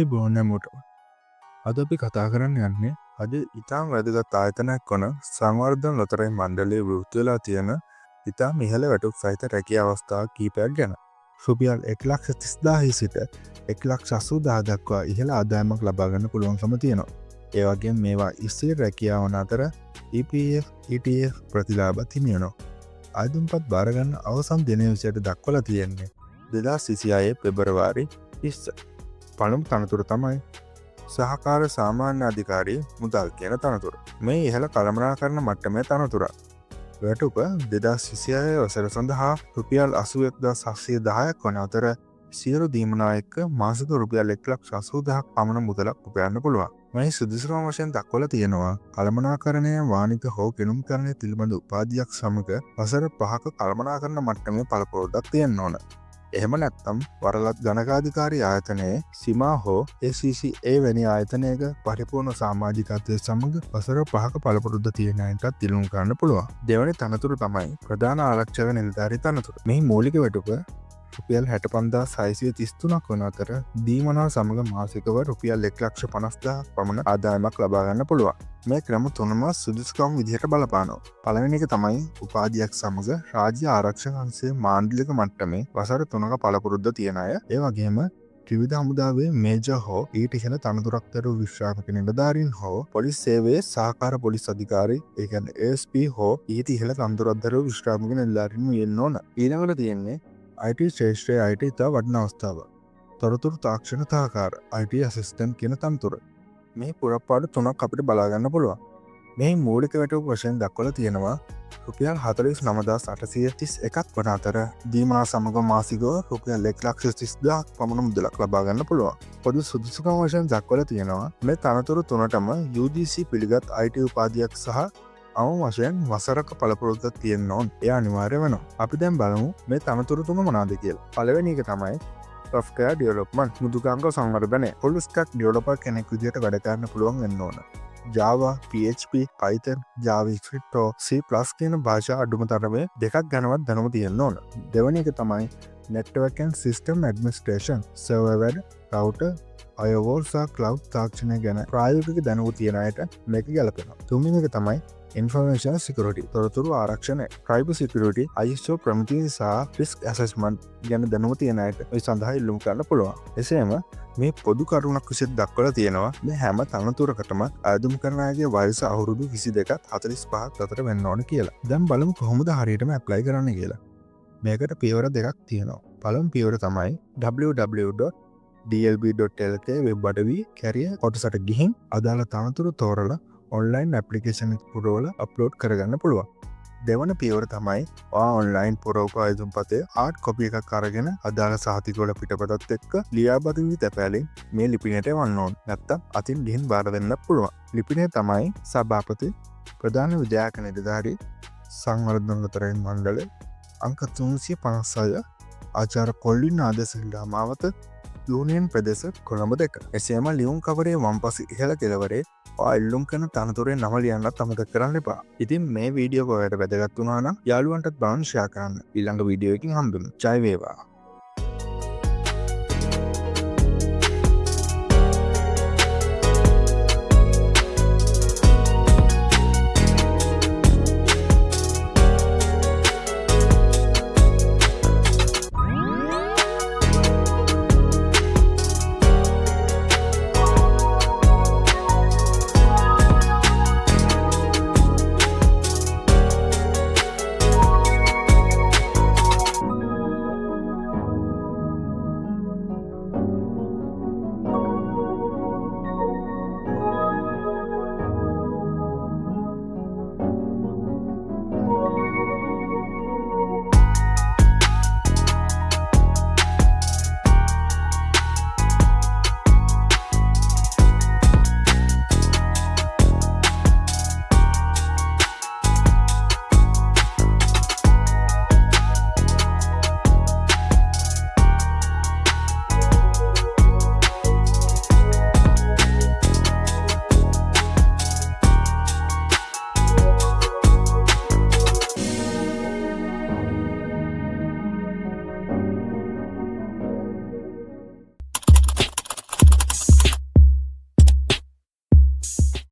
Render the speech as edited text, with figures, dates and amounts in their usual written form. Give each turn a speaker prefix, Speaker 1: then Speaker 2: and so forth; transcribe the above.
Speaker 1: ආයුබෝවන් හැමෝටම. අද අපි කතා කරන්න යන්නේ අද ඉතාම වැදගත් ආයතනයක් වන සංවර්ධන ලොතරැයි මණ්ඩලයේ විවෘත වෙලා තියෙන ඉතාම ඉහළ වැටුප් සහිත රැකියා අවස්ථා කිහිපයක් ගැන. රුපියල් 1,30,000 සිට 1,80,000 දක්වා ඉහළ ආදායමක් ලබා ගන්න පුළුවන්කම තියෙනවා. ඒ වගේම මේවා ඉස්සේ රැකියාව වන අතර EPF, ETF ප්‍රතිලාභ හිමිවෙනවා. ආයුධම්පත් බාර ගන්න අවසන් දිනය විසියට දක්වලා තියෙන්නේ 2026 පෙබරවාරි 30. පළමු තනතුර තමයි සහකාර සාමාන්‍ය අධිකාරී මුදල් කියන තනතුර. මේ ඉහළ කළමනාකරන මට්ටමේ තනතුර. වැටුප 2026 වසර සඳහා රුපියල් 81,710ක් වන අතර සියලු දීමනා එක්ක මාසික රුපියල් 1,80,000ක් පමණ මුදලක් උපයන්න පුළුවන්. මේ සුදුසුකම් වශයෙන් දක්වලා තියෙනවා කළමනාකරණය වාණික හෝ ගිණුම්කරණය පිළිබඳ උපාධියක් සමග වසර 5ක කළමනාකරන මට්ටමේ පළපුරුද්දක් තියෙන්න ඕන. එහෙම නැත්නම් වරලත් ගණකාධිකාරී ආයතනයේ සීමා හෝ ACCA වැනි ආයතනයක පරිපූර්ණ සමාජිකත්වය සමග වසර 5ක පළපුරුද්ද තියෙන අයටත් දිනුම් කරන්න පුළුවන්. දෙවැනි තනතුර තමයි ප්‍රධාන ආරක්ෂක නිලධාරී තනතුර. මේ මූලික වැටුප රුපියල් 65,633ක් වන අතර දීමනා සමග මාසිකව රුපියල් 1,50,000ක් පමණ ආදායමක් ලබා ගන්න පුළුවන්. මේ ක්‍රම තුනම සුදුසුකම් විදිහට බලපානවා. පළවෙනි එක තමයි උපාධියක් සමග රාජ්‍ය ආරක්ෂක අංශයේ මාණ්ඩලික මට්ටමේ වසර 3ක පළපුරුද්ද තියන අය. ඒ වගේම ත්‍රිවිධ හමුදාවේ මේජර් හෝ ඊට ඉහළ තනතුරක් දරූ විශ්‍රාමික නිලධාරීන් හෝ පොලිස් සේවයේ සහකාර පොලිස් අධිකාරී ඒ කියන්නේ ASP හෝ ඊට ඉහළ තනතුරක් දරූ විශ්‍රාමික නිලධාරීන් වෙන්න ඕන. ඊළඟට තියෙන්නේ IT ශ්‍රේෂ්ඨයේ IT ඉතා වටින අවස්ථාව. තොරතුරු තාක්ෂණ සහකාර IT ඇසිස්ටන්ට් කියන තනතුර. මේ පුරප්පාඩු 3ක් අපිට බලා ගන්න පුළුවන්. මේ මූලික වැටුප් වශයෙන් දක්වලා තියෙනවා රුපියල් 49,831ක් වන අතර දීමනා සමග මාසිකව රුපියල් 1,30,000ක් පමණ මුදලක් ලබා ගන්න පුළුවන්. පොදු සුදුසුකම් වශයෙන් දක්වලා තියෙනවා මේ තනතුරු තුනටම UGC පිළිගත් IT උපාධියක් සහ අවම වශයෙන් වසරක පළපුරුද්දක් තියෙන්න ඕන. එය අනිවාර්ය වෙනවා. අපි දැන් බලමු මේ තනතුරු තුන මොනවාද කියලා. පළවෙනි එක තමයි software development මෘදුකාංග සංවර්ධනය. full stack developer කෙනෙක් විදිහට වැඩ කරන්න පුළුවන් වෙන්න ඕන. Java, PHP, Python, JavaScript, C++ කියන භාෂා අඩුම තරමේ දෙකක් ගැනවත් දැනුම තියෙන්න ඕන. දෙවෙනි එක තමයි network and system administration, server වැඩ, router, firewall සහ cloud තාක්ෂණය ගැන ප්‍රායෝගික දැනුම තියෙන අයට මේක ගැලපෙනවා. තුන්වෙනි එක තමයි information security තොරතුරු ආරක්ෂණය, cyber security, ISO Prometheus සහ risk assessment ගැන දැනුම තියෙන අයට මේ සඳහා ඉල්ලුම් කරන්න පුළුවන්. එසේම මේ පොදු කරුණක් විසින් දක්වලා තියෙනවා මේ හැම තනතුරකටම ආයුධම් කරන අයගේ වයස අවුරුදු 22ත් 45ක් අතර වෙන්න ඕන කියලා. දැන් බලමු කොහොමද හරියටම ඇප්ලයි කරන්න කියලා. මේකට පියවර දෙකක් තියෙනවා. පළමු පියවර තමයි www.dlb.lk වෙබ් අඩවි කැරියර් කොටසට ගිහින් අදාළ තනතුරු තෝරලා ඔන්ලයින් ඇප්ලිකේෂන් එක පුරවලා අප්ලෝඩ් කරගන්න පුළුවන්. දෙවන පියවර තමයි ඔන්ලයින් පුරවපු ආයුධම්පතේ ආර්ට් කොපි එකක් අරගෙන අදාළ සහතිකවල පිටපතත් එක්ක ලියාපදිංචි තැපෑලෙන් මේ ලිපිනයට එවන්න ඕන. නැත්තම් අතින් ගිහින් බාර දෙන්න පුළුවන්. ලිපිනය තමයි සභාපති, ප්‍රධාන විධායක නිලධාරී, සංවර්ධන ලොතරැයි මණ්ඩලය, අංක 356, ආචාර්ය කොල්ලින් ආදේශිල්ලා මාවත, යූනියන් ප්‍රදේශ කොළඹ 2. එසේම ලියුම් කවරේ වම්පස ඉහළ කෙළවරේ ඉල්ලුම් කරන තනතුරේ නම ලියන්නත් අමතක කරන්න එපා. ඉතින් මේ වීඩියෝ ඔයාලට වැදගත් වුණා නම් යාළුවන්ටත් බලන්න ෂෙයා කරන්න. ඊළඟ වීඩියෝ එකකින් හම්බෙමු. ජය වේවා.